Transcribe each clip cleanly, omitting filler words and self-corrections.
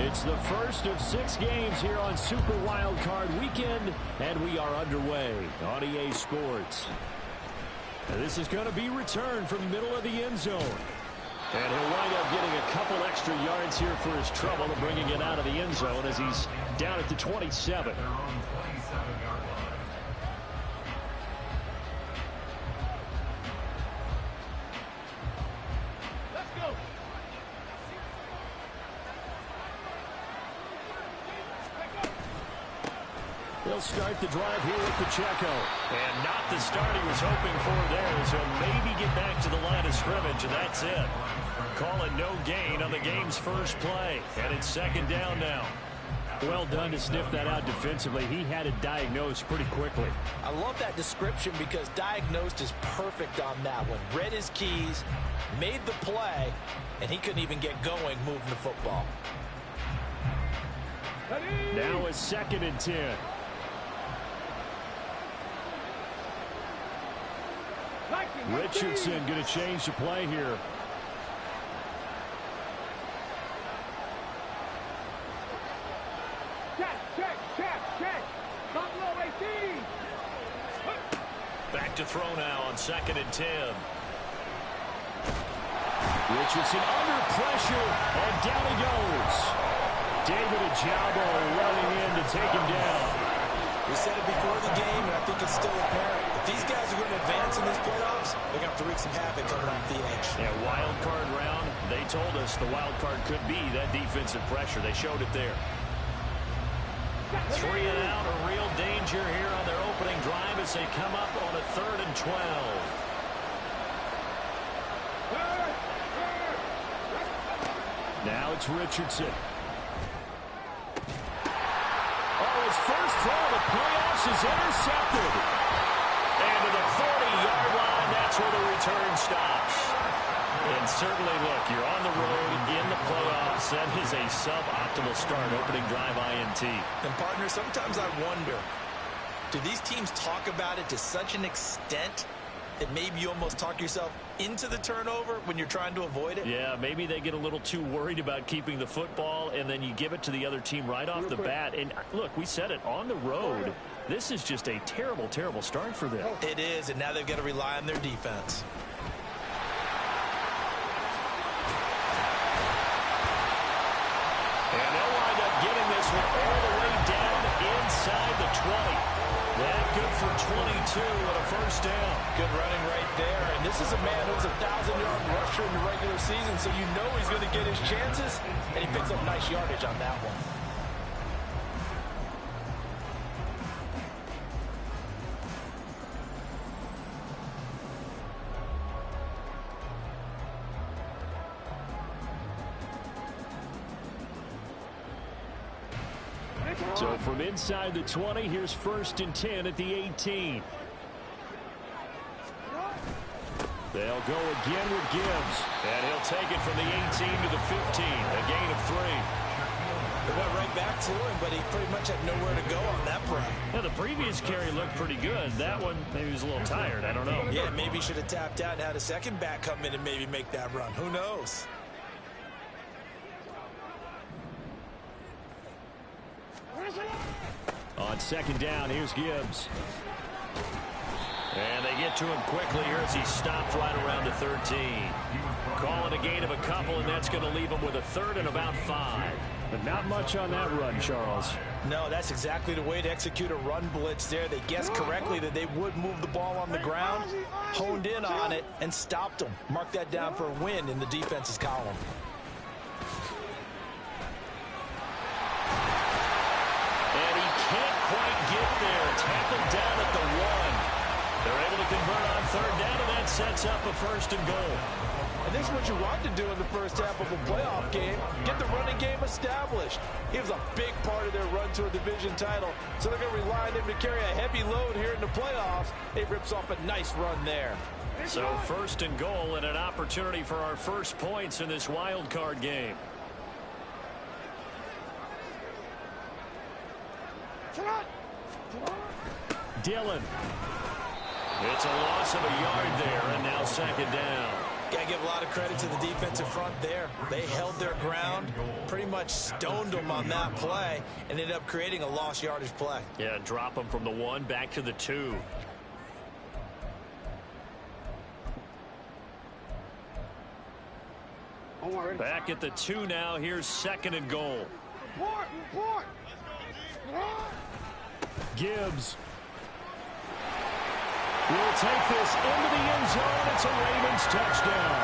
It's the first of 6 games here on Super Wildcard Weekend, and we are underway on EA Sports. And this is going to be returned from the middle of the end zone. And he'll wind up getting a couple extra yards here for his trouble and bringing it out of the end zone as he's down at the 27. He'll start the drive here with Pacheco. And not the start he was hoping for there, so maybe get back to the line of scrimmage, and that's it. Call it no gain on the game's first play. And it's second down now. Well done to sniff that out defensively. He had it diagnosed pretty quickly. I love that description because diagnosed is perfect on that one. Read his keys, made the play, and he couldn't even get going moving the football. Now it's 2nd and 10. Richardson going to change the play here. Back to throw now on 2nd and 10. Richardson under pressure, and down he goes. David Ojabo running in to take him down. We said it before the game, and I think it's still apparent. If these guys are going to advance in these playoffs, they're going to have to wreak some havoc coming off the edge. Yeah, wild card round, they told us the wild card could be that defensive pressure. They showed it there. 3 and out, a real danger here on their opening drive as they come up on a 3rd and 12. Now it's Richardson. Oh, his first throw of the playoffs is intercepted. And to the 40-yard line, that's where the return stops. And certainly, look, you're on the road in the playoffs. That is a suboptimal start, opening drive INT. And, partner, sometimes I wonder, do these teams talk about it to such an extent that maybe you almost talk yourself into the turnover when you're trying to avoid it? Yeah, maybe they get a little too worried about keeping the football, and then you give it to the other team right off the bat. And, look, we said it, on the road, this is just a terrible, terrible start for them. It is, and now they've got to rely on their defense. And they'll wind up getting this one all the way down inside the 20. That good for 22 and a first down. Good running right there. And this is a man who's a 1,000-yard rusher in the regular season, so you know he's going to get his chances, and he picks up nice yardage on that one. So from inside the 20, here's 1st and 10 at the 18. They'll go again with Gibbs. And he'll take it from the 18 to the 15. A gain of 3. They went right back to him, but he pretty much had nowhere to go on that play. Now, the previous carry looked pretty good. That one, maybe he was a little tired. I don't know. Yeah, maybe he should have tapped out and had a second back come in and maybe make that run. Who knows? On 2nd down, here's Gibbs. And they get to him quickly here as he stopped right around the 13. Calling a gain of a couple, and that's going to leave him with a 3rd and about 5. But not much on that run, Charles. No, that's exactly the way to execute a run blitz there. They guessed correctly that they would move the ball on the ground, honed in on it, and stopped them. Mark that down for a win in the defense's column. Can't quite get there. Tackled down at the 1. They're able to convert on 3rd down, and that sets up a 1st and goal. And this is what you want to do in the first half of a playoff game. Get the running game established. He was a big part of their run to a division title, so they're going to rely on him to carry a heavy load here in the playoffs. He rips off a nice run there. So 1st and goal, and an opportunity for our first points in this wild card game. Dillon. It's a loss of a yard there, and now 2nd down. Got to give a lot of credit to the defensive front there. They held their ground, pretty much stoned them on that play, and ended up creating a lost yardage play. Yeah, drop them from the 1 back to the 2. Back at the 2 now. Here's 2nd and goal. Gibbs will take this into the end zone. It's a Ravens touchdown.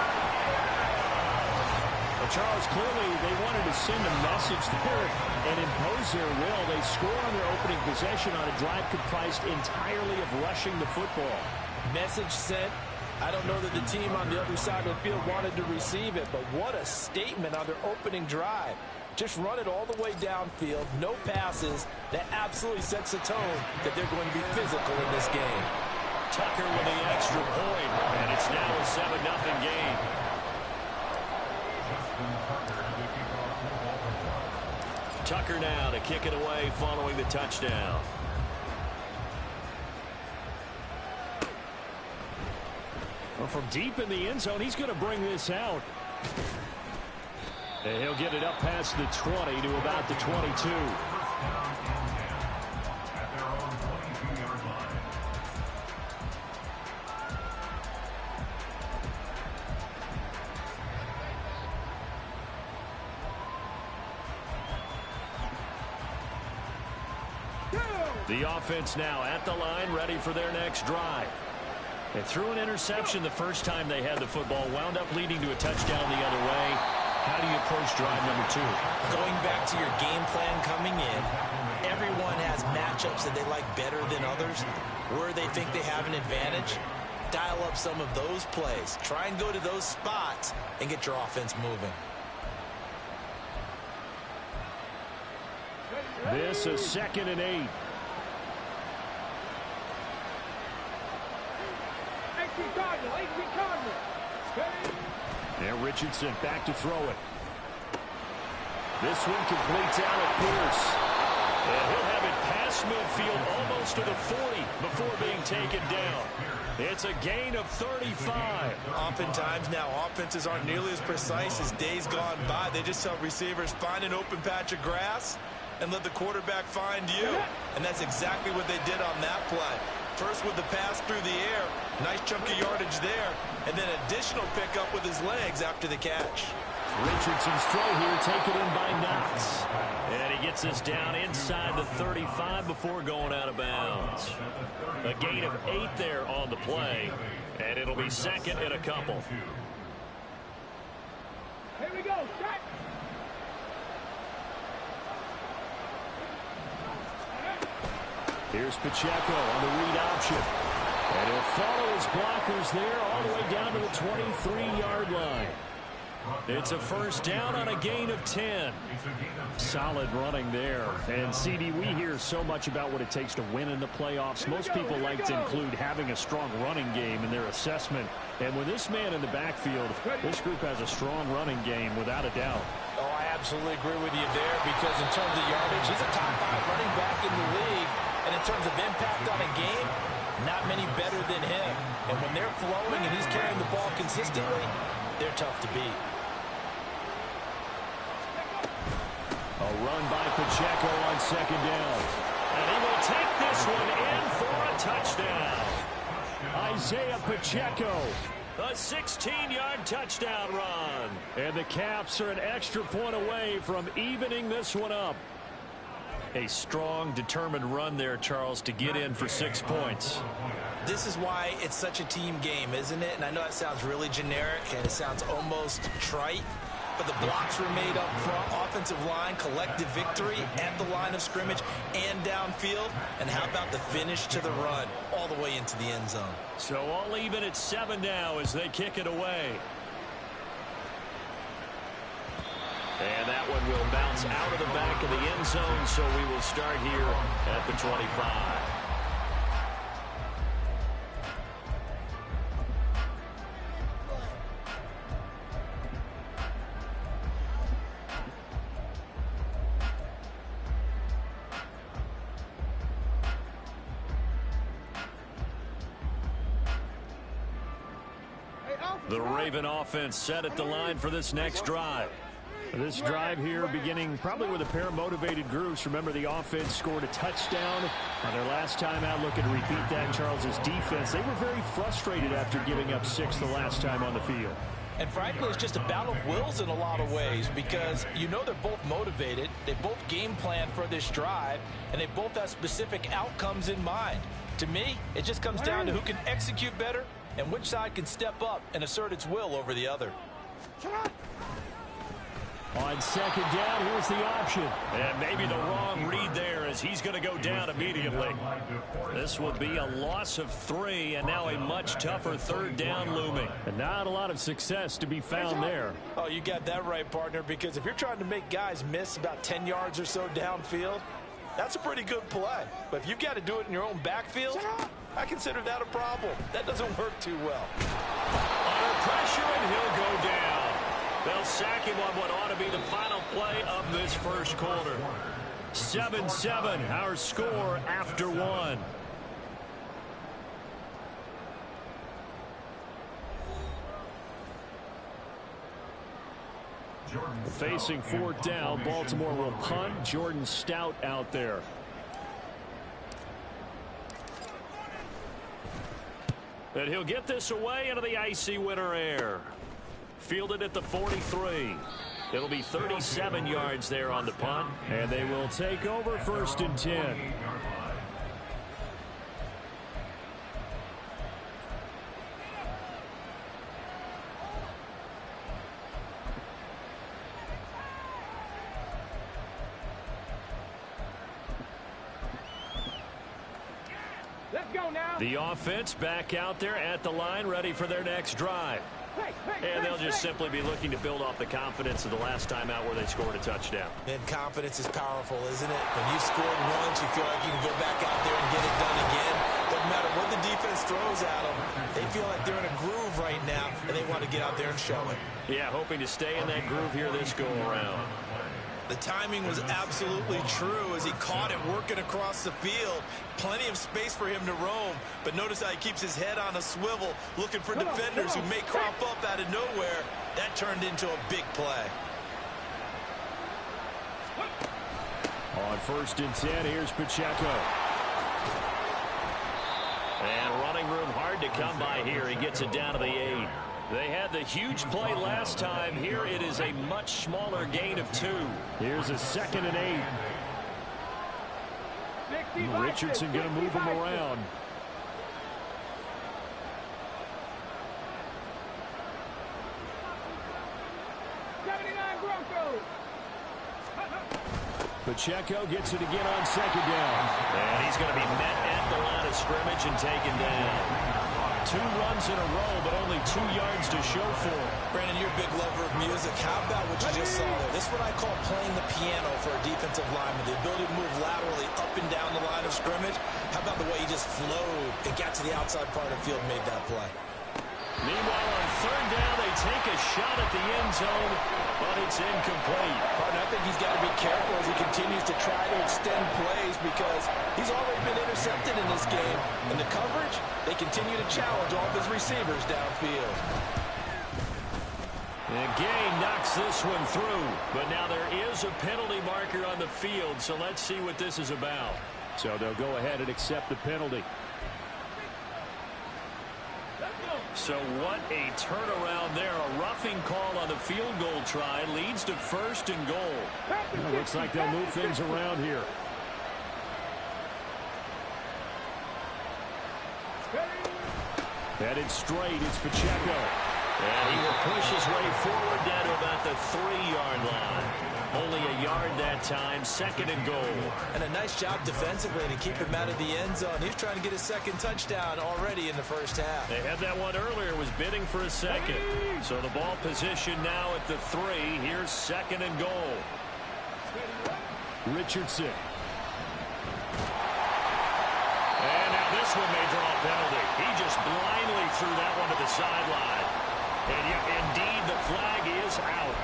Well, Charles, clearly they wanted to send a message there and impose their will. They score on their opening possession on a drive comprised entirely of rushing the football. Message sent. I don't know that the team on the other side of the field wanted to receive it, but what a statement on their opening drive. Just run it all the way downfield, no passes. That absolutely sets the tone that they're going to be physical in this game. Tucker with the extra point, and it's now a 7-0 game. Tucker now to kick it away following the touchdown. Well, from deep in the end zone, he's going to bring this out. And he'll get it up past the 20 to about the 22. The offense now at the line, ready for their next drive. They threw an interception the first time they had the football, wound up leading to a touchdown the other way. How do you approach drive number 2? Going back to your game plan coming in, everyone has matchups that they like better than others, where they think they have an advantage. Dial up some of those plays. Try and go to those spots and get your offense moving. This is 2nd and 8. And Richardson back to throw it. This one completes out at Pierce. And he'll have it past midfield almost to the 40 before being taken down. It's a gain of 35. Oftentimes now offenses aren't nearly as precise as days gone by. They just tell receivers, find an open patch of grass and let the quarterback find you. And that's exactly what they did on that play. First with the pass through the air, nice chunk of yardage there, and then additional pickup with his legs after the catch. Richardson's throw here taken in by Knox. And he gets us down inside the 35 before going out of bounds. A gain of 8 there on the play, and it'll be 2nd and a couple. Here we go, start. Here's Pacheco on the read option. And he'll follow his blockers there all the way down to the 23-yard line. It's a first down on a gain of 10. Solid running there. And, CD, we hear so much about what it takes to win in the playoffs. Most people like to include having a strong running game in their assessment. And with this man in the backfield, this group has a strong running game without a doubt. Oh, I absolutely agree with you there because in terms of yardage, he's a top 5 running back in the league. And in terms of impact on a game, not many better than him. And when they're flowing and he's carrying the ball consistently, they're tough to beat. A run by Pacheco on 2nd down. And he will take this one in for a touchdown. Isaiah Pacheco, a 16-yard touchdown run. And the Caps are an extra point away from evening this one up. A strong, determined run there, Charles, to get in for 6 points. This is why it's such a team game, isn't it? And I know that sounds really generic and it sounds almost trite, but the blocks were made up front, offensive line, collective victory at the line of scrimmage and downfield. And how about the finish to the run all the way into the end zone? So all even at 7 now as they kick it away. And that one will bounce out of the back of the end zone, so we will start here at the 25. The Raven offense set at the line for this next drive. This drive here beginning probably with a pair of motivated groups. Remember, the offense scored a touchdown on their last time out. Looking to repeat that. Charles's defense, they were very frustrated after giving up 6 the last time on the field. And frankly, it's just a battle of wills in a lot of ways, because you know they're both motivated, they both game plan for this drive, and they both have specific outcomes in mind. To me, it just comes down to who can execute better and which side can step up and assert its will over the other. On second down, here's the option. And maybe the wrong read there, as he's going to go down immediately. This will be a loss of 3, and now a much tougher third down looming. And not a lot of success to be found there. Oh, you got that right, partner, because if you're trying to make guys miss about 10 yards or so downfield, that's a pretty good play. But if you've got to do it in your own backfield, I consider that a problem. That doesn't work too well. Under pressure, and he'll go down. They'll sack him on what ought to be the final play of this first quarter. 7-7, our score after 1. Facing 4th down, Baltimore will punt. Jordan Stout out there. And he'll get this away into the icy winter air. Fielded at the 43. It'll be 37 yards there on the punt. And they will take over 1st and 10. Let's go now. The offense back out there at the line, ready for their next drive. And they'll just simply be looking to build off the confidence of the last time out where they scored a touchdown. And confidence is powerful, isn't it? When you scored once, you feel like you can go back out there and get it done again. Doesn't matter what the defense throws at them. They feel like they're in a groove right now, and they want to get out there and show it. Yeah, hoping to stay in that groove here this go-around. The timing was absolutely true as he caught it working across the field. Plenty of space for him to roam, but notice how he keeps his head on a swivel, looking for defenders who may crop up out of nowhere. That turned into a big play. On 1st and 10, here's Pacheco. And running room hard to come by here. He gets it down to the 8. They had the huge play last time. Here it is a much smaller gain of 2. Here's a 2nd and 8. Richardson going to move him around. Pacheco gets it again on 2nd down. And he's going to be met at the line of scrimmage and taken down. 2 runs in a row, but only 2 yards to show for it. Brandon, you're a big lover of music. How about what you just saw there? This is what I call playing the piano for a defensive lineman. The ability to move laterally up and down the line of scrimmage. How about the way he just flowed and got to the outside part of the field and made that play? Meanwhile, on 3rd down, they take a shot at the end zone, but it's incomplete. Partner, I think he's got to be careful as he continues to try to extend plays, because he's already been intercepted in this game. And the coverage, they continue to challenge all of his receivers downfield. And Gay knocks this one through, but now there is a penalty marker on the field, so let's see what this is about. So they'll go ahead and accept the penalty. So what a turnaround there. A roughing call on the field goal try leads to 1st and goal. Well, looks like they'll move things around here. Headed straight, it's Pacheco. And he will push his way forward down to about the 3-yard line. Only a yard that time, 2nd and goal. And a nice job defensively to keep him out of the end zone. He's trying to get his 2nd touchdown already in the 1st half. They had that one earlier, was bidding for a 2nd. So the ball position now at the 3. Here's 2nd and goal. Richardson. And now this one may draw a penalty. He just blindly threw that one to the sideline. And yet, indeed, the flag is out.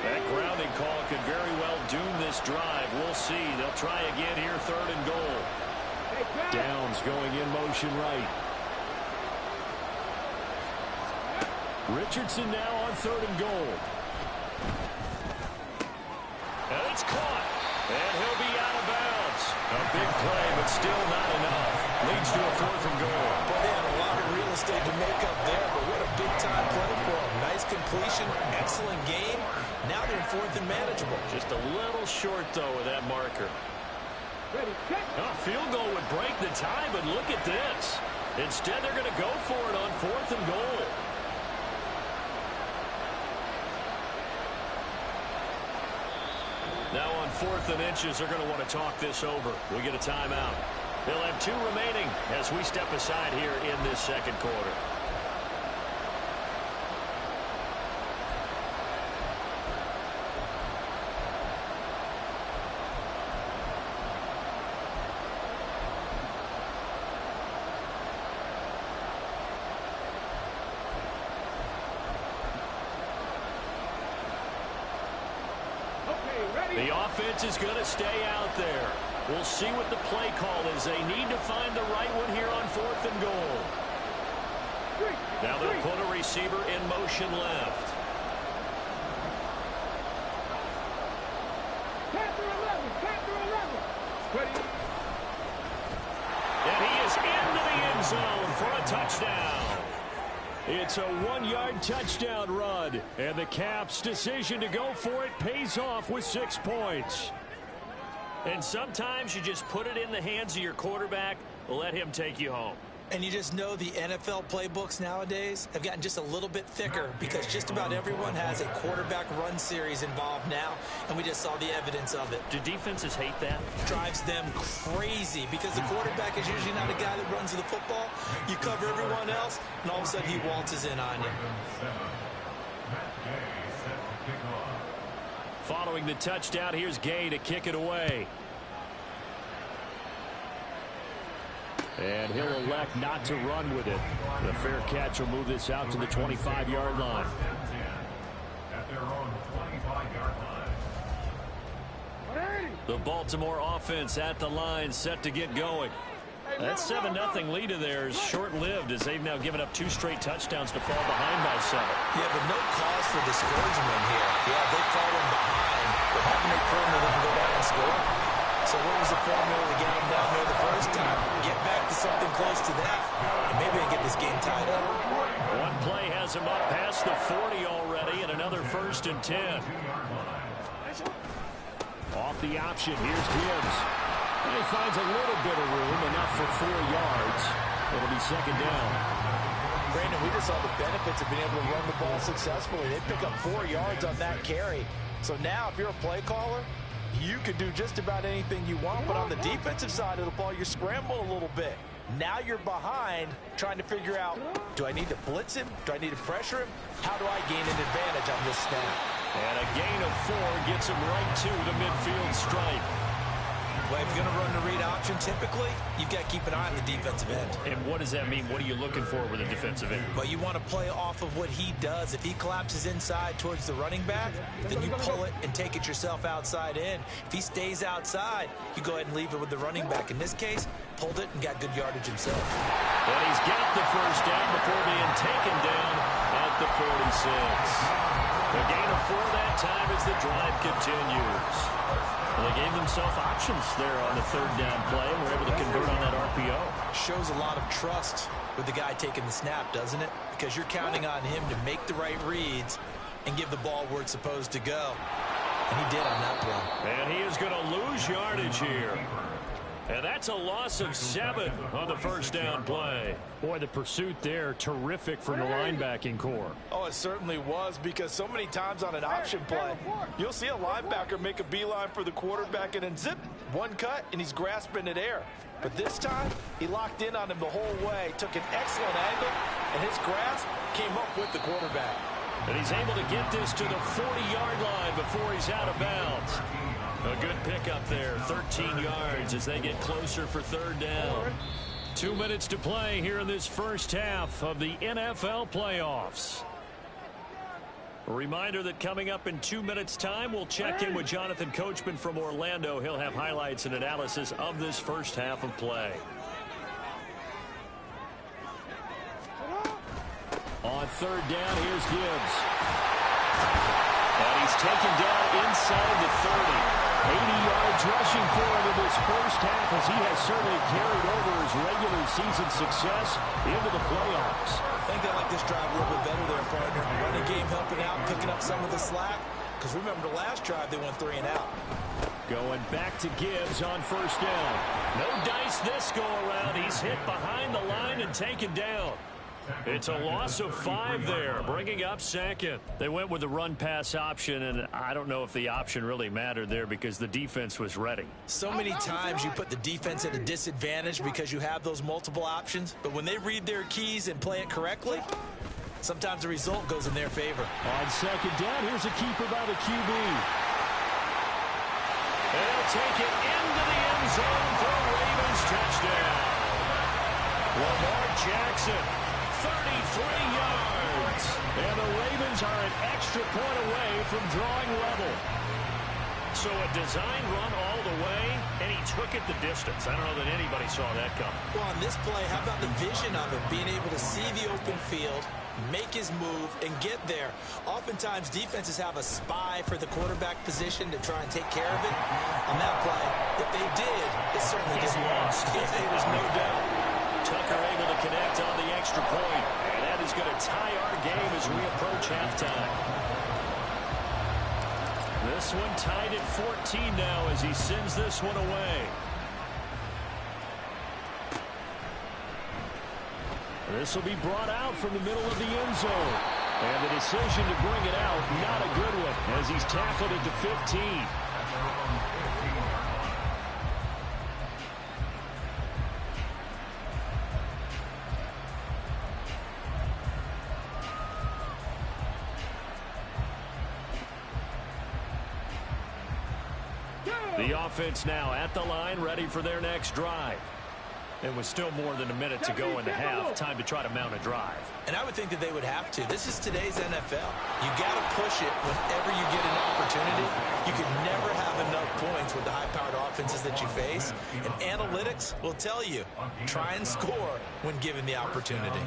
That grounding call could very well doom this drive. We'll see. They'll try again here, 3rd and goal. Downs going in motion right. Richardson now on 3rd and goal. And it's caught. And he'll be out of bounds. A big play, but still not enough. Leads to a 4th and goal. Well, they had a lot of real estate to make up there, but what a big-time play for them. Nice completion, excellent game. Now they're in 4th and manageable. Just a little short, though, with that marker. A field goal would break the tie, but look at this. Instead, they're going to go for it on 4th and goal. Now on 4th and inches, they're going to want to talk this over. We get a timeout. They'll have 2 remaining as we step aside here in this 2nd quarter. The offense is going to stay out there. We'll see what the play call is. They need to find the right one here on 4th and goal. Now they'll put a receiver in motion left. And he is into the end zone for a touchdown. It's a 1-yard touchdown run, and the Caps' decision to go for it pays off with 6 points. And sometimes you just put it in the hands of your quarterback, let him take you home. And you just know the NFL playbooks nowadays have gotten just a little bit thicker because just about everyone has a quarterback run series involved now, and we just saw the evidence of it. Do defenses hate that? Drives them crazy because the quarterback is usually not a guy that runs the football. You cover everyone else, and all of a sudden he waltzes in on you. Following the touchdown, here's Gay to kick it away. And he'll elect not to run with it. The fair catch will move this out to the 25-yard line. The Baltimore offense at the line, set to get going. That 7-0 lead of theirs short-lived as they've now given up 2 straight touchdowns to fall behind by 7. Yeah, but no cause for discouragement here. Yeah, they've fallen behind, but haven't they proven that they can go down and score? So what was the formula to get them down there the first time? Get back to something close to that, and maybe they get this game tied up. One play has him up past the 40 already, and another 1st and 10. Off the option, here's Gibbs. And he finds a little bit of room, enough for 4 yards. It'll be 2nd down. Brandon, we just saw the benefits of being able to run the ball successfully. They pick up 4 yards on that carry. So now, if you're a play caller, you can do just about anything you want, but on the defensive side of the ball, you're scrambling a little bit. Now you're behind, trying to figure out, do I need to blitz him? Do I need to pressure him? How do I gain an advantage on this snap? And a gain of 4 gets him right to the midfield stripe. Well, if you're going to run the read option, typically, you've got to keep an eye on the defensive end. And what does that mean? What are you looking for with a defensive end? But you want to play off of what he does. If he collapses inside towards the running back, then you pull it and take it yourself outside in. If he stays outside, you go ahead and leave it with the running back. In this case, pulled it and got good yardage himself. And he's got the 1st down before being taken down at the 46. A gain of 4 that time as the drive continues. Well, they gave themselves options there on the 3rd down play and were able to convert on that RPO. Shows a lot of trust with the guy taking the snap, doesn't it? Because you're counting on him to make the right reads and give the ball where it's supposed to go. And he did on that play. And he is going to lose yardage here. And that's a loss of 7 on the 1st down play. Boy, the pursuit there, terrific from the linebacking core. Oh, it certainly was, because so many times on an option play, you'll see a linebacker make a beeline for the quarterback and then zip, one cut, and he's grasping at air. But this time, he locked in on him the whole way, took an excellent angle, and his grasp came up with the quarterback. And he's able to get this to the 40-yard line before he's out of bounds. A good pickup there, 13 yards as they get closer for 3rd down. 2 minutes to play here in this first half of the NFL playoffs. A reminder that coming up in 2 minutes' time, we'll check in with Jonathan Coachman from Orlando. He'll have highlights and analysis of this first half of play. On third down, here's Gibbs. And he's taken down inside the 30. 80 yards rushing for him in this first half, as he has certainly carried over his regular season success into the playoffs. I think they like this drive a little bit better there, partner. Running game helping out, picking up some of the slack. Because remember, the last drive, they went 3 and out. Going back to Gibbs on first down. No dice this go-around. He's hit behind the line and taken down. It's a loss of 5 there, bringing up second. They went with the run-pass option, and I don't know if the option really mattered there because the defense was ready. So many times you put the defense at a disadvantage because you have those multiple options, but when they read their keys and play it correctly, sometimes the result goes in their favor. On second down, here's a keeper by the QB. They'll take it into the end zone for a Ravens touchdown. Lamar Jackson, 33 yards. And the Ravens are an extra point away from drawing level. So a design run all the way, and he took it the distance. I don't know that anybody saw that coming. Well, on this play, how about the vision of it? Being able to see the open field, make his move, and get there. Oftentimes, defenses have a spy for the quarterback position to try and take care of it. On that play, if they did, it certainly He's didn't. lost. There's no doubt. Tucker able to connect on the extra point. And that is going to tie our game as we approach halftime. This one tied at 14 now as he sends this one away. This will be brought out from the middle of the end zone. And the decision to bring it out, not a good one, as he's tackled at the 15. The offense now at the line, ready for their next drive. And with still more than a minute to go in the half, time to try to mount a drive. And I would think that they would have to. This is today's NFL. You got to push it whenever you get an opportunity. You can never have enough points with the high-powered offenses that you face. And analytics will tell you, try and score when given the opportunity.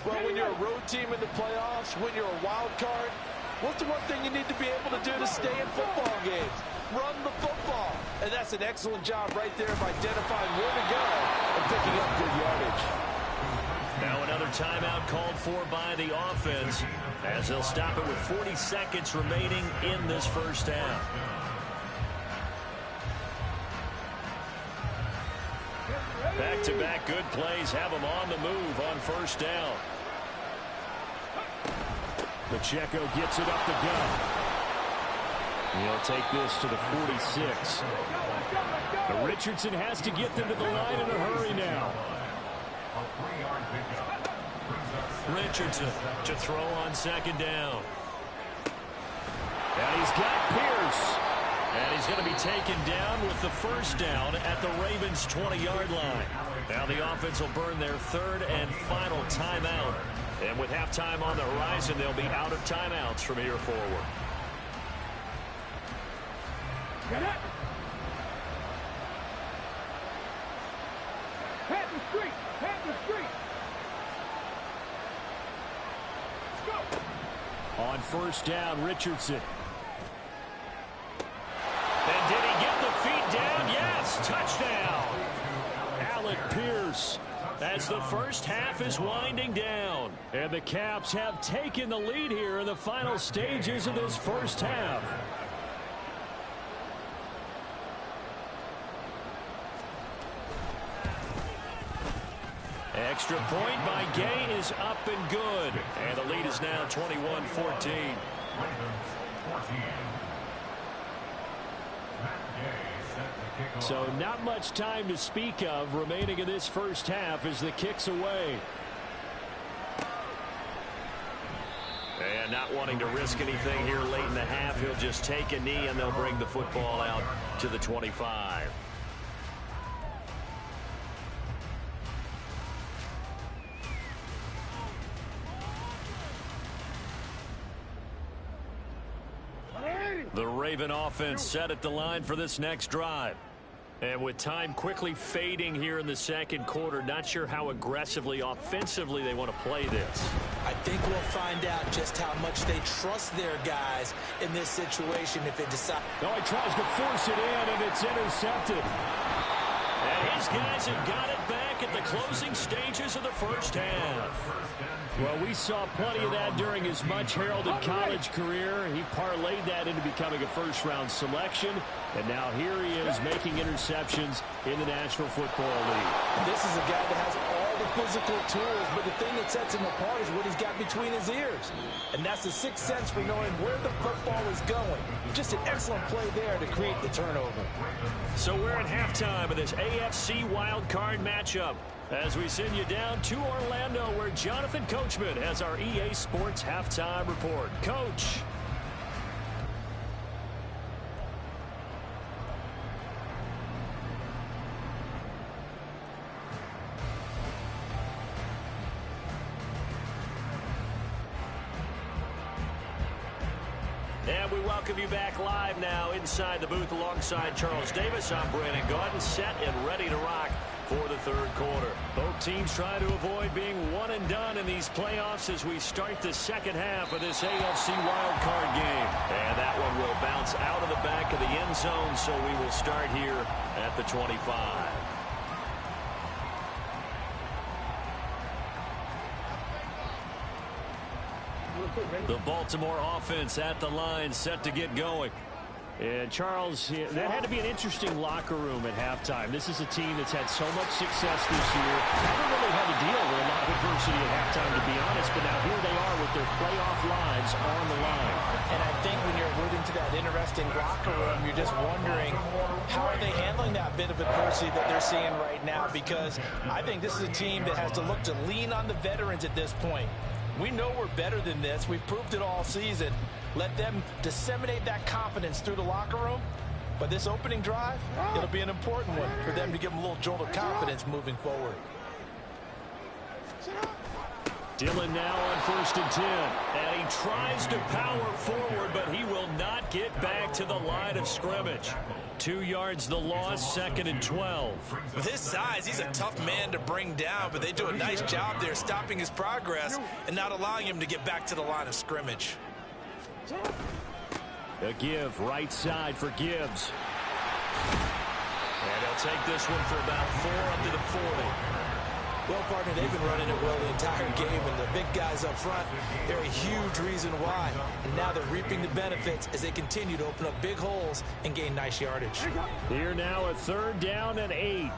Well, when you're a road team in the playoffs, when you're a wild card, what's the one thing you need to be able to do to stay in football games? Run the football. And that's an excellent job right there of identifying where to go and picking up good yardage. Now another timeout called for by the offense as they'll stop it with 40 seconds remaining in this first half. Back-to-back good plays have them on the move on first down. Pacheco gets it up the gut. He'll take this to the 46. But Richardson has to get them to the line in a hurry now. Richardson to throw on second down. And he's got Pierce. And he's going to be taken down with the first down at the Ravens' 20-yard line. Now the offense will burn their third and final timeout. And with halftime on the horizon, they'll be out of timeouts from here forward. Get it. Head the street. Head the street. Go. On first down, Richardson. And did he get the feet down? Yes, touchdown. Alec Pierce. As the first half is winding down. And the Caps have taken the lead here in the final stages of this first half. Extra point by Gay is up and good. And the lead is now 21-14. So not much time to speak of remaining in this first half as the kick's away. And not wanting to risk anything here late in the half, he'll just take a knee and they'll bring the football out to the 25. Raven offense set at the line for this next drive. And with time quickly fading here in the second quarter, not sure how aggressively, offensively they want to play this. I think we'll find out just how much they trust their guys in this situation if they decide. No, he tries to force it in, and it's intercepted. And his guys have got it back at the closing stages of the first half. Well, we saw plenty of that during his much-heralded college career. He parlayed that into becoming a first-round selection, and now here he is making interceptions in the National Football League. This is a guy that has all the physical tools, but the thing that sets him apart is what he's got between his ears. And that's the sixth sense for knowing where the football is going. Just an excellent play there to create the turnover. So we're at halftime of this AFC wildcard matchup as we send you down to Orlando, where Jonathan Coachman has our EA Sports halftime report. Coach. And we welcome you back live now inside the booth alongside Charles Davis. I'm Brandon Gaudin, set and ready to rock for the third quarter. Both teams trying to avoid being one and done in these playoffs as we start the second half of this AFC wildcard game. And that one will bounce out of the back of the end zone, so we will start here at the 25. The Baltimore offense at the line, set to get going. And Charles, that had to be an interesting locker room at halftime. This is a team that's had so much success this year. Haven't really had to deal with a lot of adversity at halftime, to be honest, but now here they are with their playoff lives on the line. And I think when you're alluding to that interesting locker room, you're just wondering how are they handling that bit of adversity that they're seeing right now, because I think this is a team that has to look to lean on the veterans at this point. We know we're better than this. We've proved it all season. Let them disseminate that confidence through the locker room. But this opening drive, it'll be an important one for them to give them a little jolt of confidence moving forward. Dillon now on 1st and 10. And he tries to power forward, but he will not get back to the line of scrimmage. 2 yards the loss, 2nd and 12. With his size, he's a tough man to bring down, but they do a nice job there stopping his progress and not allowing him to get back to the line of scrimmage. A give, right side for Gibbs. And he'll take this one for about 4 up to the 40. Well, partner, they've been running it well the entire game, and the big guys up front, they're a huge reason why. And now they're reaping the benefits as they continue to open up big holes and gain nice yardage. Here now a 3rd down and 8.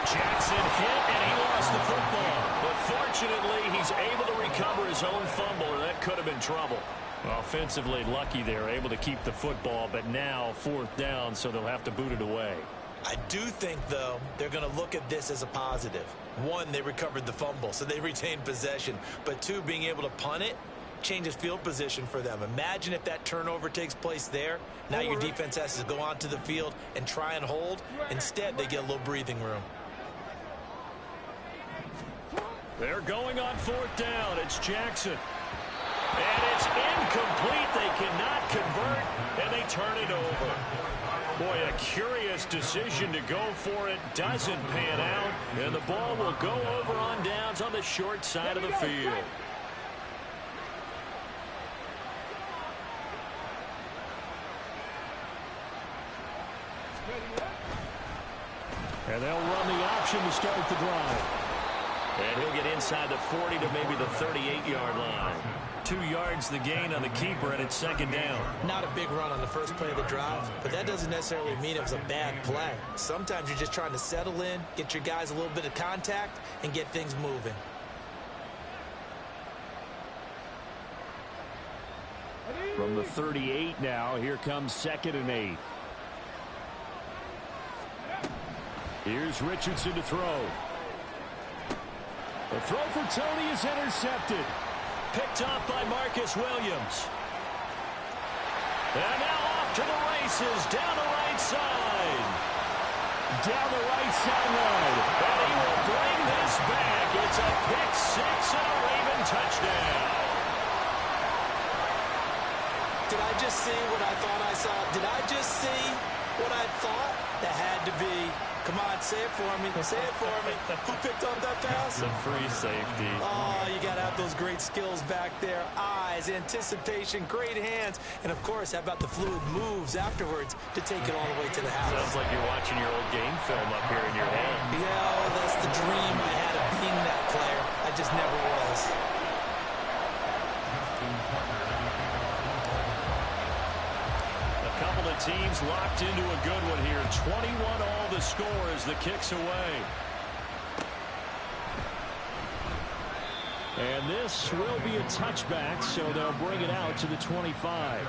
Jackson hit, and he lost the football. But fortunately, he's able to recover his own fumble, or that could have been trouble. Offensively lucky there, able to keep the football, but now 4th down, so they'll have to boot it away. I do think, though, they're going to look at this as a positive. 1, they recovered the fumble, so they retained possession. But 2, being able to punt it changes field position for them. Imagine if that turnover takes place there. Now your defense has to go onto the field and try and hold. Instead, they get a little breathing room. They're going on 4th down. It's Jackson. And it's incomplete. They cannot convert, and they turn it over. Boy, a curious decision to go for it. Doesn't pan out, and the ball will go over on downs on the short side of the field. And they'll run the option to start the drive. And he'll get inside the 40 to maybe the 38-yard line. 2 yards the gain on the keeper, and it's 2nd down. Not a big run on the first play of the drive, but that doesn't necessarily mean it was a bad play. Sometimes you're just trying to settle in, get your guys a little bit of contact, and get things moving. From the 38 now, here comes 2nd and 8. Here's Richardson to throw. The throw for Tony is intercepted. Picked off by Marcus Williams. And now off to the races down the right side. Down the right sideline. And he will bring this back. It's a pick six and a Raven touchdown. Did I just see what I thought I saw? Did I just see what I thought? That had to be. Come on, say it for me. Say it for me. Who picked up that pass? The free safety. Oh, you got to have those great skills back there. Eyes, anticipation, great hands. And, of course, how about the fluid moves afterwards to take it all the way to the house? Sounds like you're watching your old game film up here in your head. Yeah, well, that's the dream I had of being that player. I just never was. Couple of teams locked into a good one here. 21 all the score as the kick's away. And this will be a touchback, so they'll bring it out to the 25.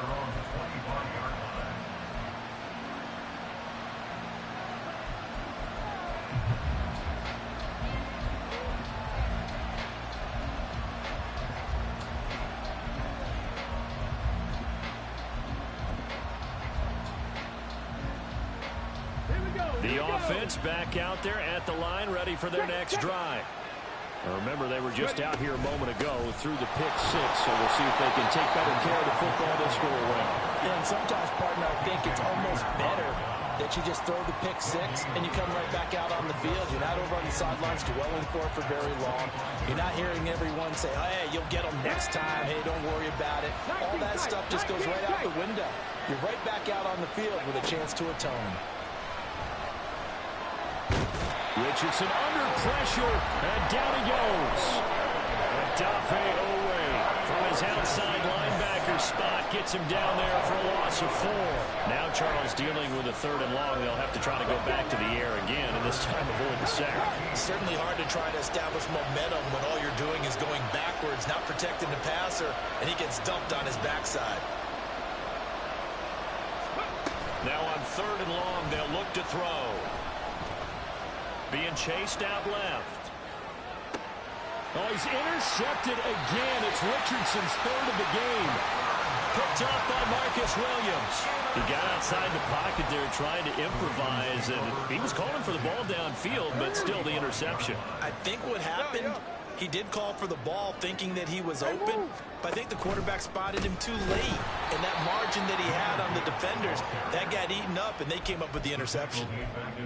The offense back out there at the line, ready for their next drive. Remember, they were just out here a moment ago through the pick six, so we'll see if they can take better care of the football this go around. Yeah, and sometimes, partner, I think it's almost better that you just throw the pick six and you come right back out on the field. You're not over on the sidelines dwelling for it for very long. You're not hearing everyone say, oh, hey, you'll get them next time. Hey, don't worry about it. All that stuff just goes right out the window. You're right back out on the field with a chance to atone. Richardson under pressure, and down he goes. Dafe Owe from his outside linebacker spot gets him down there for a loss of 4. Now Charles dealing with a 3rd and long. They'll have to try to go back to the air again, and this time avoid the sack. Certainly hard to try to establish momentum when all you're doing is going backwards, not protecting the passer, and he gets dumped on his backside. Now on 3rd and long, they'll look to throw. Being chased out left. Oh, he's intercepted again. It's Richardson's 3rd of the game. Picked up by Marcus Williams. He got outside the pocket there trying to improvise, and he was calling for the ball downfield, but still the interception. I think what happened, he did call for the ball thinking that he was open, but I think the quarterback spotted him too late. And that margin that he had on the defenders, that got eaten up, and they came up with the interception.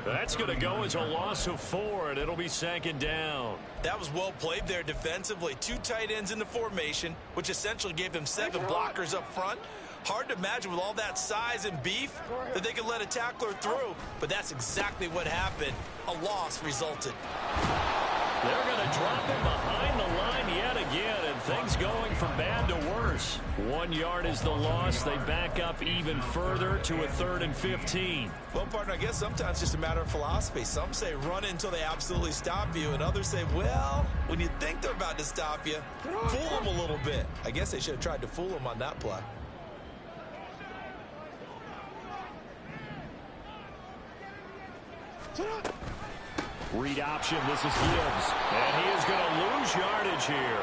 That's going to go as a loss of 4, and it'll be 2nd down. That was well played there defensively. 2 tight ends in the formation, which essentially gave them 7 blockers up front. Hard to imagine with all that size and beef that they could let a tackler through, but that's exactly what happened. A loss resulted. They're going to drop him behind the line yet again, and things going from bad to worse. 1 yard is the loss. They back up even further to a 3rd and 15. Well, partner, I guess sometimes it's just a matter of philosophy. Some say run until they absolutely stop you, and others say, well, when you think they're about to stop you, fool them a little bit. I guess they should have tried to fool them on that play. Read option. This is Gibbs. And he is going to lose yardage here.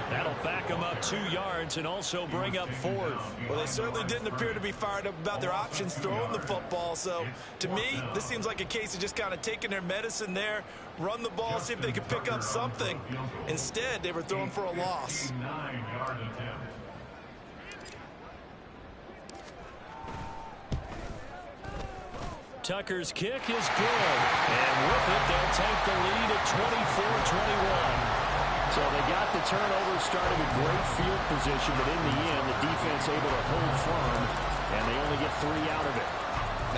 That'll back him up 2 yards and also bring up 4th. Well, they certainly didn't appear to be fired up about their options throwing the football. So, to me, this seems like a case of just kind of taking their medicine there, run the ball, see if they could pick up something. Instead, they were throwing for a loss. Tucker's kick is good. And with it, they'll take the lead at 24-21. So they got the turnover, started with great field position, but in the end, the defense able to hold firm, and they only get 3 out of it.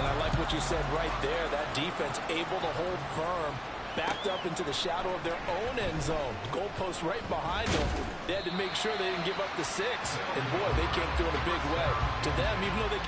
And I like what you said right there. That defense able to hold firm, backed up into the shadow of their own end zone. Goalpost right behind them. They had to make sure they didn't give up the 6. And, boy, they came through in a big way. To them, even though they...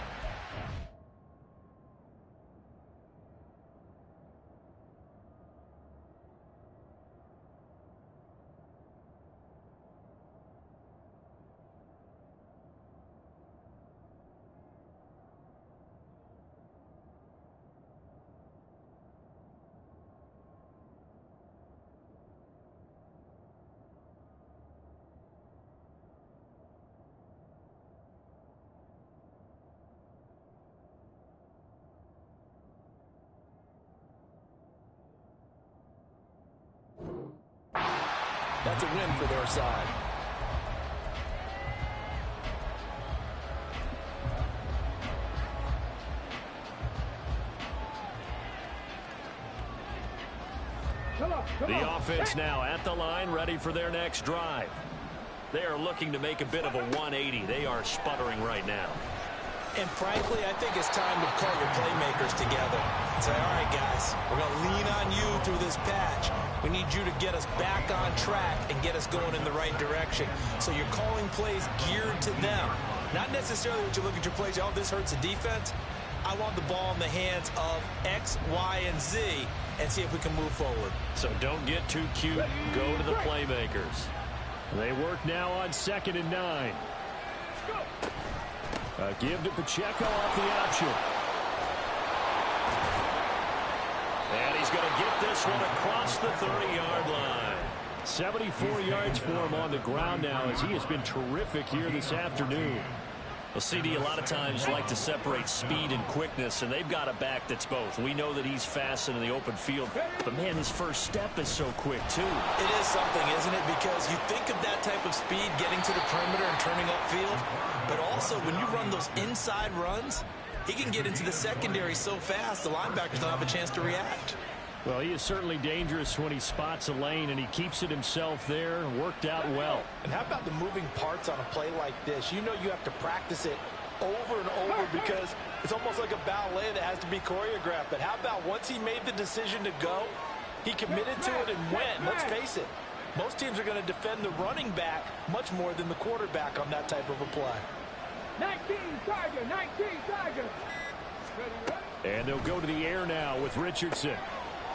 that's a win for their side. The offense now at the line, ready for their next drive. They are looking to make a bit of a 180. They are sputtering right now. And frankly, I think it's time to call your playmakers together and say, all right, guys, we're going to lean on you through this patch. We need you to get us back on track and get us going in the right direction. So you're calling plays geared to them. Not necessarily what you look at your plays, oh, this hurts the defense. I want the ball in the hands of X, Y, and Z and see if we can move forward. So don't get too cute. Go to the playmakers. They work now on 2nd and 9. A give to Pacheco off the option. And he's going to get this one across the 30-yard line. 74 yards for him on the ground now as he has been terrific here this afternoon. Well, CD, a lot of times like to separate speed and quickness, and they've got a back that's both. We know that he's fast in the open field, but, man, his first step is so quick, too. It is something, isn't it? Because you think of that type of speed getting to the perimeter and turning upfield, but also when you run those inside runs, he can get into the secondary so fast the linebackers don't have a chance to react. Well, he is certainly dangerous when he spots a lane, and he keeps it himself there. Worked out well. And how about the moving parts on a play like this? You know you have to practice it over and over because it's almost like a ballet that has to be choreographed. But how about once he made the decision to go, he committed to it and went. Let's face it, most teams are going to defend the running back much more than the quarterback on that type of a play. 19 Tiger, 19 Tiger. And they'll go to the air now with Richardson.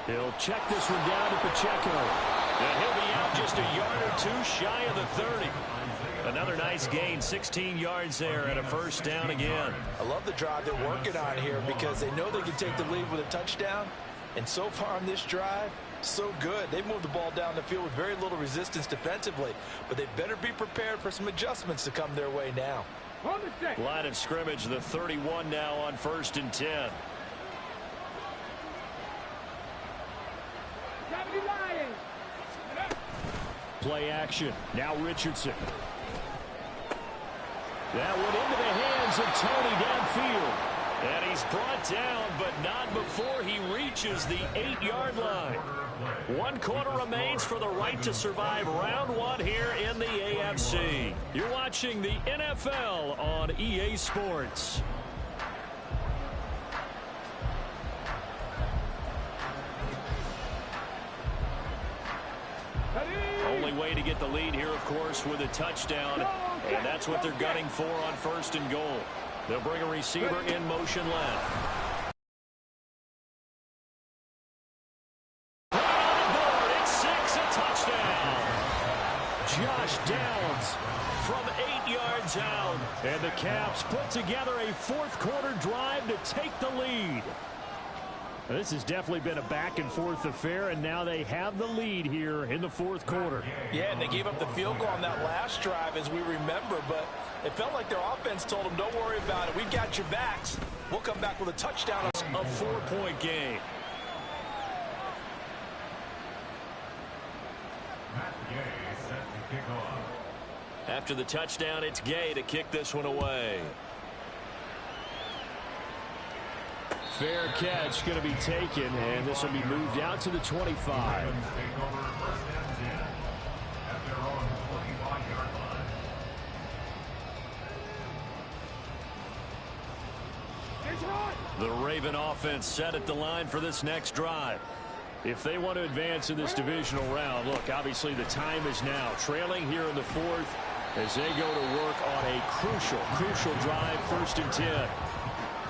He'll check this one down to Pacheco. And he'll be out just a yard or two shy of the 30. Another nice gain, 16 yards there and a first down again. I love the drive they're working on here because they know they can take the lead with a touchdown. And so far on this drive, so good. They've moved the ball down the field with very little resistance defensively. But they better be prepared for some adjustments to come their way now. Line of scrimmage, the 31 now on 1st and 10. Play action. Now Richardson. That one into the hands of Tony downfield. And he's brought down, but not before he reaches the 8-yard line. 1 quarter remains for the right to survive round 1 here in the AFC. You're watching the NFL on EA Sports. Only way to get the lead here, of course, with a touchdown. And that's what they're gunning for on 1st and goal. They'll bring a receiver in motion left. Right on the board, it's 6, a touchdown. Josh Downs from 8 yards out. And the Caps put together a 4th quarter drive to take the lead. This has definitely been a back-and-forth affair, and now they have the lead here in the 4th quarter. Yeah, and they gave up the field goal on that last drive, as we remember, but it felt like their offense told them, don't worry about it. We've got your backs. We'll come back with a touchdown. A 4-point game. After the touchdown, it's Gay to kick this one away. Fair catch going to be taken, and this will be moved out to the 25. The Raven offense set at the line for this next drive. If they want to advance in this divisional round, look, obviously the time is now. Trailing here in the 4th as they go to work on a crucial drive, 1st and 10.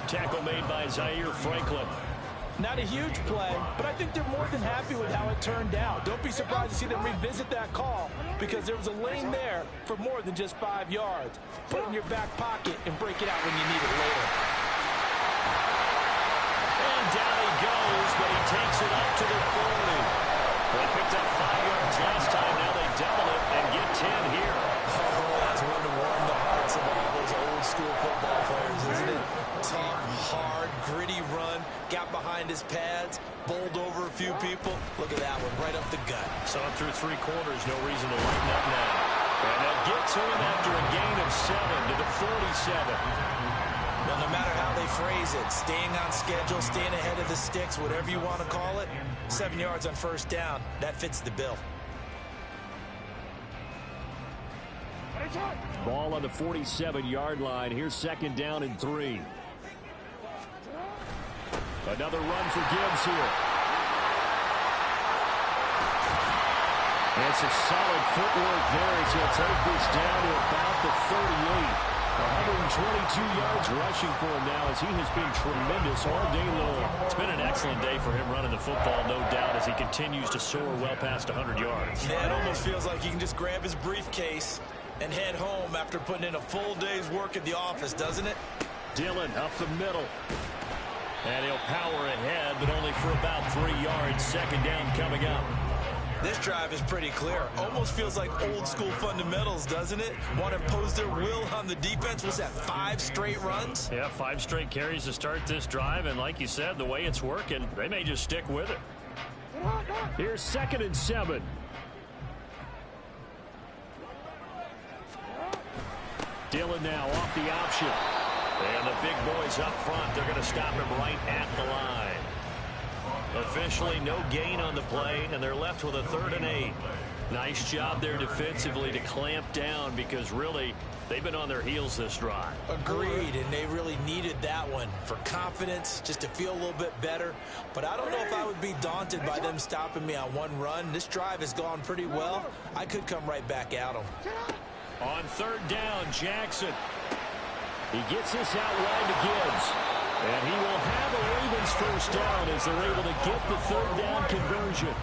Tackle made by Zaire Franklin. Not a huge play, but I think they're more than happy with how it turned out. Don't be surprised to see them revisit that call because there was a lane there for more than just 5 yards. Put it in your back pocket and break it out when you need it later. And down he goes, but he takes it up to the 40. They picked up 5 yards last time. Now they double it and get 10 here. Oh, that's one to warm the hearts of all those old school football players, isn't it? tough, hard, gritty run. Got behind his pads, bowled over a few people. Look at that one, right up the gut. So through 3 quarters, no reason to lighten up now. And they'll get to him after a gain of 7 to the 47. Well, no matter how they phrase it, staying on schedule, staying ahead of the sticks, whatever you want to call it, 7 yards on first down, that fits the bill. Ball on the 47-yard line. Here's 2nd down and 3. Another run for Gibbs here. And some solid footwork there as he'll take this down to about the 38. 122 yards rushing for him now as he has been tremendous all day long. It's been an excellent day for him running the football, no doubt, as he continues to soar well past 100 yards. Yeah, it almost feels like he can just grab his briefcase and head home after putting in a full day's work at the office, doesn't it? Dillon up the middle. And he'll power ahead, but only for about 3 yards. 2nd down coming up. This drive is pretty clear. Almost feels like old school fundamentals, doesn't it? Want to impose their will on the defense. Was that 5 straight runs? Yeah, 5 straight carries to start this drive. And like you said, the way it's working, they may just stick with it. Here's 2nd and 7. Dillon now off the option. And the big boys up front, they're going to stop him right at the line. Officially no gain on the play, and they're left with a 3rd and 8. Nice job there defensively to clamp down because really they've been on their heels this drive. Agreed, and they really needed that one for confidence, just to feel a little bit better. But I don't know if I would be daunted by them stopping me on one run. This drive has gone pretty well. I could come right back at them. On 3rd down, Jackson. He gets this out wide to Gibbs. And he will have a Ravens first down as they're able to get the 3rd down conversion.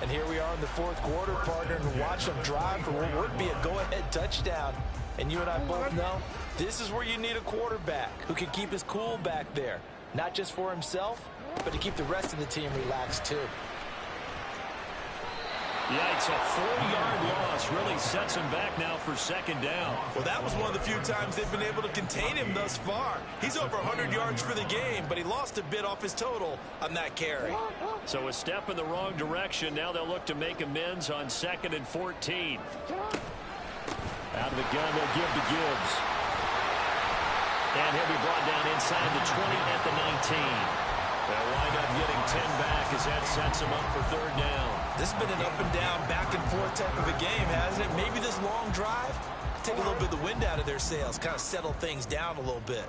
And here we are in the 4th quarter, partner, and watch them drive for what would be a go-ahead touchdown. And you and I both know this is where you need a quarterback who can keep his cool back there. Not just for himself, but to keep the rest of the team relaxed too. Yikes, a 4-yard loss really sets him back now for 2nd down. Well, that was one of the few times they've been able to contain him thus far. He's over 100 yards for the game, but he lost a bit off his total on that carry. So a step in the wrong direction. Now they'll look to make amends on 2nd and 14. Out of the gun, they'll give to Gibbs. And he'll be brought down inside the 20 at the 19. They'll wind up getting 10 back as that sets him up for 3rd down. This has been an up and down, back and forth type of a game, hasn't it? Maybe this long drive, take a little bit of the wind out of their sails, kind of settle things down a little bit.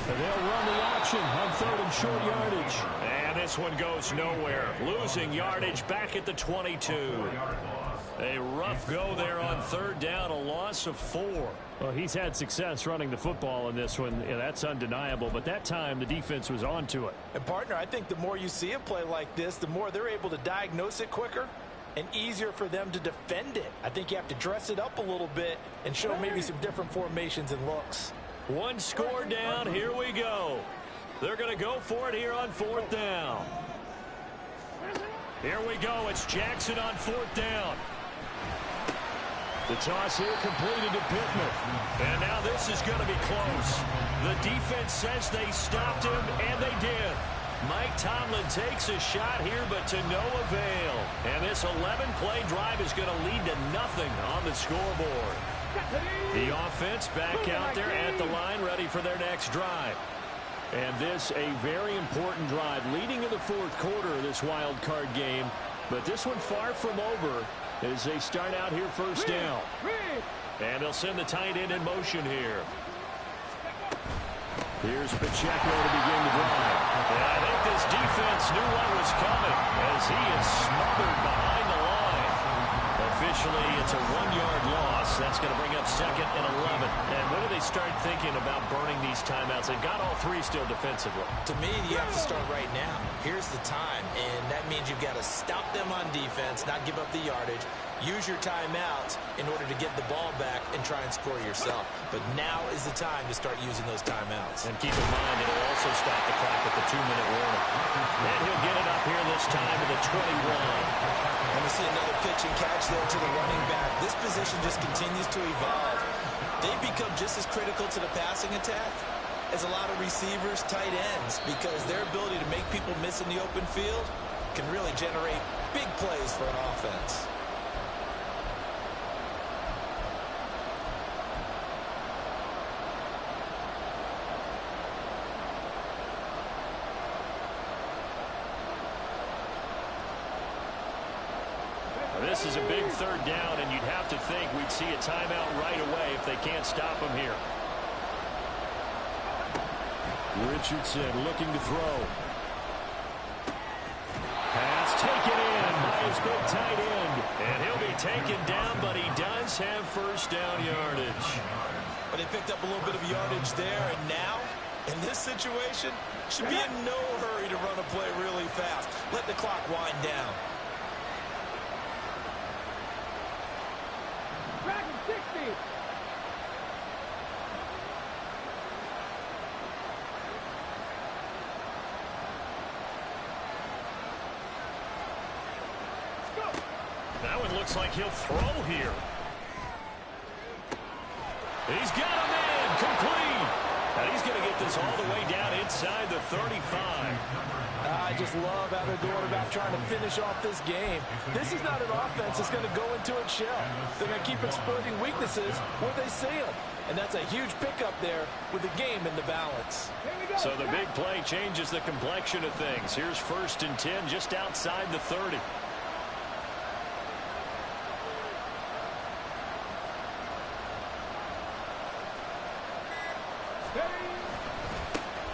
And they'll run the option on 3rd and short yardage. And this one goes nowhere. Losing yardage back at the 22. A rough go there on 3rd down, a loss of 4. Well, he's had success running the football in this one. Yeah, that's undeniable. But that time, the defense was onto it. And, partner, I think the more you see a play like this, the more they're able to diagnose it quicker and easier for them to defend it. I think you have to dress it up a little bit and show maybe some different formations and looks. 1 score down. Here we go. They're going to go for it here on 4th down. Here we go. It's Jackson on 4th down. The toss here completed to Pittman. And now this is going to be close. The defense says they stopped him, and they did. Mike Tomlin takes a shot here, but to no avail. And this 11-play drive is going to lead to nothing on the scoreboard. The offense back out there at the line, ready for their next drive. And this a very important drive leading in the 4th quarter of this wild card game. But this one far from over as they start out here 1st down. And they'll send the tight end in motion here. Here's Pacheco to begin the drive. And I think this defense knew what was coming as he is smothered behind the line. Officially, it's a 1-yard loss. That's going to bring up 2nd and 11. And when do they start thinking about burning these timeouts? They've got all 3 still defensively. To me, you have to start right now. Here's the time, and that means you've got to stop them on defense, not give up the yardage, use your timeouts in order to get the ball back and try and score yourself. But now is the time to start using those timeouts. And keep in mind, it'll also stop the clock at the 2-minute warning. And he'll get it up here this time to the 21. And we see another pitch and catch there to the running back. This position just continues to evolve. they become just as critical to the passing attack as a lot of receivers, tight ends, because their ability to make people miss in the open field can really generate big plays for an offense. This is a big third down, and you'd have to think we'd see a timeout right away if they can't stop him here. Richardson looking to throw. Pass taken in by his big tight end. And he'll be taken down, but he does have first down yardage. But they picked up a little bit of yardage there, and now, in this situation, should be in no hurry to run a play really fast. Let the clock wind down. Dragon 60. That one looks like he'll throw here. He's got him in, complete. And he's going to get this all the way down inside the 35. I just love how they're going about trying to finish off this game. This is not an offense that's going to go into its shell. They're going to keep exploiting weaknesses where they see them. And that's a huge pickup there with the game in the balance. So the big play changes the complexion of things. Here's 1st and 10 just outside the 30.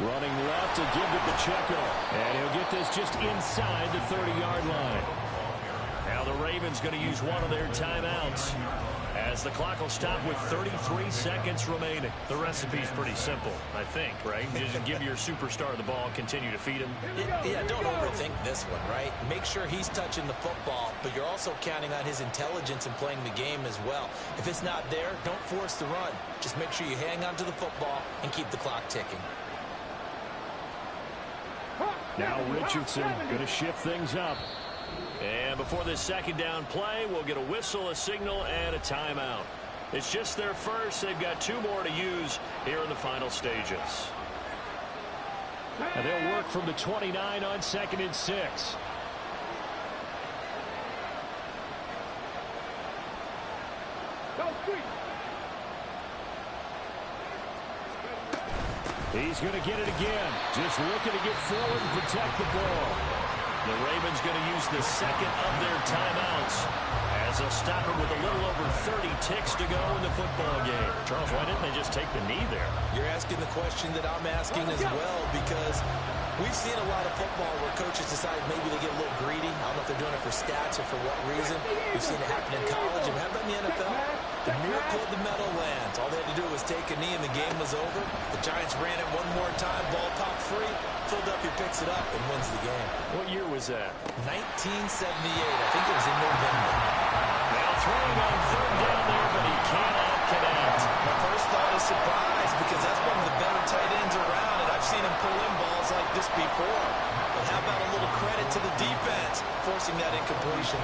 Running left to give to Pacheco. And he'll get this just inside the 30-yard line. Now the Ravens going to use one of their timeouts as the clock will stop with 33 seconds remaining. The recipe's pretty simple, I think, right? Just give your superstar the ball, continue to feed him. Yeah, don't overthink this one, right? Make sure he's touching the football, but you're also counting on his intelligence in playing the game as well. If it's not there, don't force the run. Just make sure you hang on to the football and keep the clock ticking. Now Richardson going to shift things up. And before this second down play, we'll get a whistle, a signal, and a timeout. It's just their first. They've got 2 more to use here in the final stages. And they'll work from the 29 on 2nd and 6. He's going to get it again. Just looking to get forward and protect the ball. The Ravens going to use the second of their timeouts as they'll stop it with a little over 30 ticks to go in the football game. Charles, why didn't they just take the knee there? You're asking the question that I'm asking as well, because we've seen a lot of football where coaches decide maybe they get a little greedy. I don't know if they're doing it for stats or for what reason. We've seen it happen in college and have done in the NFL. The miracle of the medal lands. All they had to do was take a knee and the game was over. The Giants ran it one more time, ball popped free. Philadelphia picks it up and wins the game. What year was that? 1978. I think it was in November. Now throwing on 3rd down there, but he cannot connect. My first thought is surprise, because that's one of the better tight ends around, and I've seen him pull in balls like this before. But how about a little credit to the defense forcing that incompletion?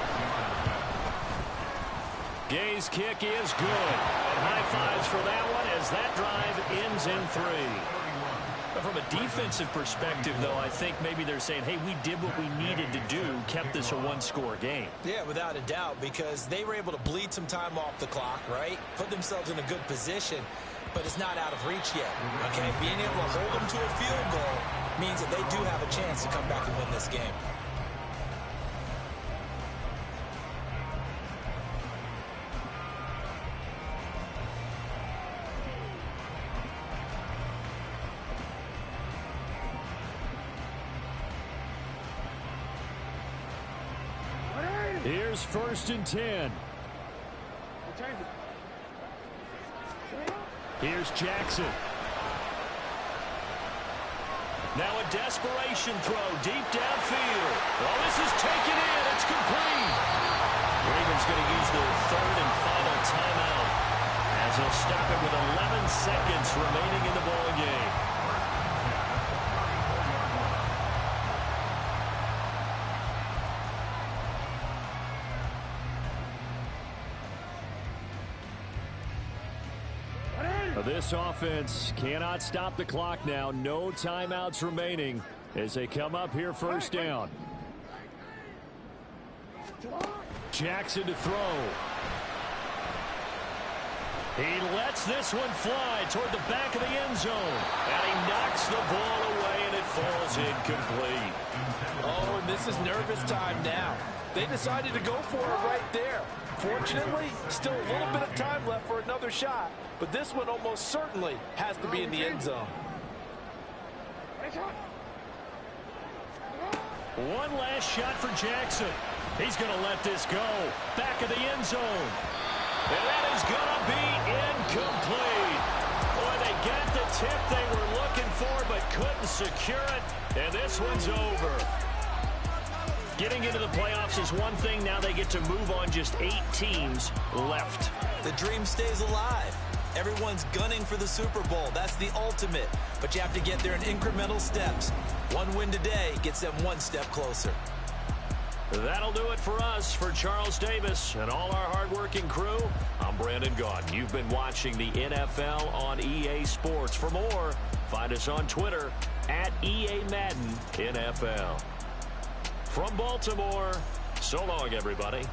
Gay's kick is good. And high fives for that one as that drive ends in 3. But from a defensive perspective, though, I think maybe they're saying, hey, we did what we needed to do, kept this a one-score game. Yeah, without a doubt, because they were able to bleed some time off the clock, right? Put themselves in a good position, but it's not out of reach yet, okay? Being able to hold them to a field goal means that they do have a chance to come back and win this game. Here's 1st and 10. Here's Jackson. Now a desperation throw deep downfield. Well, this is taken in. It's complete. Ravens going to use their 3rd and final timeout as they'll stop it with 11 seconds remaining in the ball game. This offense cannot stop the clock now. No timeouts remaining as they come up here first down. Jackson to throw. He lets this one fly toward the back of the end zone. And he knocks the ball away, and it falls incomplete. Oh, and this is nervous time now. They decided to go for it right there. Fortunately, still a little bit of time left for another shot. But this one almost certainly has to be in the end zone. One last shot for Jackson. He's going to let this go. Back of the end zone. And that is going to be incomplete. Boy, they got the tip they were looking for but couldn't secure it. And this one's over. Getting into the playoffs is one thing. Now they get to move on. Just 8 teams left. The dream stays alive. Everyone's gunning for the Super Bowl. That's the ultimate. But you have to get there in incremental steps. One win today gets them one step closer. That'll do it for us. For Charles Davis and all our hardworking crew, I'm Brandon Gaudin. You've been watching the NFL on EA Sports. For more, find us on Twitter at EA Madden NFL. From Baltimore, so long, everybody.